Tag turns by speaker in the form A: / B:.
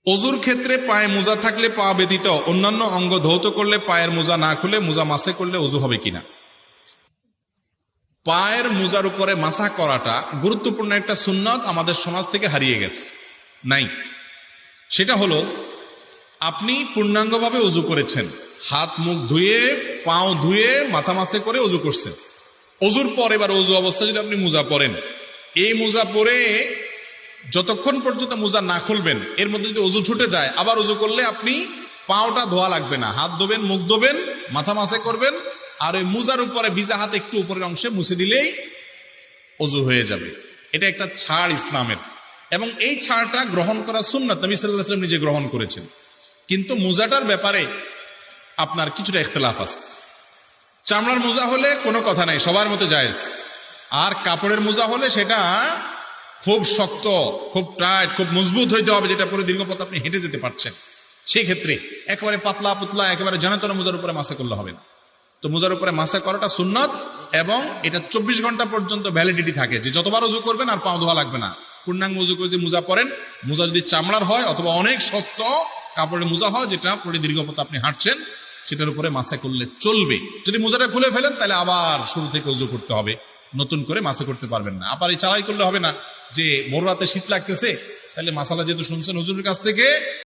A: অজুর ক্ষেত্রে পায়ে মোজা থাকলে পা ব্যতীত অন্যান্য অঙ্গ ধৌত করলে পায়ের মোজা না খুলে মোজা মাসে করলে অজু হবে কিনা? পায়ের মোজার উপরে মাসা করাটা গুরুত্বপূর্ণ একটা সুন্নত আমাদের সমাজ থেকে হারিয়ে গেছে, নাই। সেটা হলো, আপনি পূর্ণাঙ্গভাবে অজু করেছেন, হাত মুখ ধুয়ে পাও ধুয়ে মাথা মাসে করে অজু করছেন। অজুর পর এবার অজু অবস্থা যদি আপনি মোজা পরেন, এই মোজা পরে যতক্ষণ পর্যন্ত মোজা না খুলবেন এর মধ্যে যদি অজু ছুটে যায়, আবার অজু করলে আপনি পাওটা ধোয়া লাগবে না, হাত ধোবেন, মুখ ধোবেন, মাথা মাসে করবেন, আর ওই মোজার উপরে ভিজা হাত একটু উপরের অংশে মুছে দিলেই অজু হয়ে যাবে। এটা একটা ছাড় ইসলামের, এবং এই ছাড়টা গ্রহণ করা সুন্নাত, নবী সাল্লাল্লাহু আলাইহি ওয়াসাল্লাম নিজে গ্রহণ করেছেন। কিন্তু মোজাটার ব্যাপারে আপনার কিছুটা ইখতিলাফ আছে। চামড়ার মোজা হলে কোনো কথা নাই, সবার মতো জায়েজ। আর কাপড়ের মোজা হলে সেটা খুব শক্ত, খুব টাইট, খুব মজবুত হইতে হবে, যেটা পরে দীর্ঘ পথ আপনি হেঁটে যেতে পারছেন। সেই ক্ষেত্রে একেবারে পাতলা পুতলা একেবারে জানাতনা মোজার উপরে মাসা করলে হবে না। তো মোজার উপরে মাসা করাটা সুন্নত, এবং এটা 24 ঘন্টা পর্যন্ত ভ্যালিডিটি থাকে, যে যতবার অজু করবেন আর পাও ধোয়া লাগবে না। পূর্ণাঙ্গ অজু করে যদি মোজা পরেন, মোজা যদি চামড়ার হয় অথবা অনেক শক্ত কাপড়ের মোজা হয়, যেটা পরে দীর্ঘ পথ আপনি হাঁটছেন, সেটার উপরে মাসা করলে চলবে। যদি মোজাটা খুলে ফেলেন তাহলে আবার শুরু থেকে অজু করতে হবে, নতুন করে মাসা করতে পারবেন না। আবার এই চালাই করলে হবে না যে বড় রাতে শীত লাগতেছে, তাহলে মাসালা যেহেতু শুনছেন হুজুরের কাছ থেকে,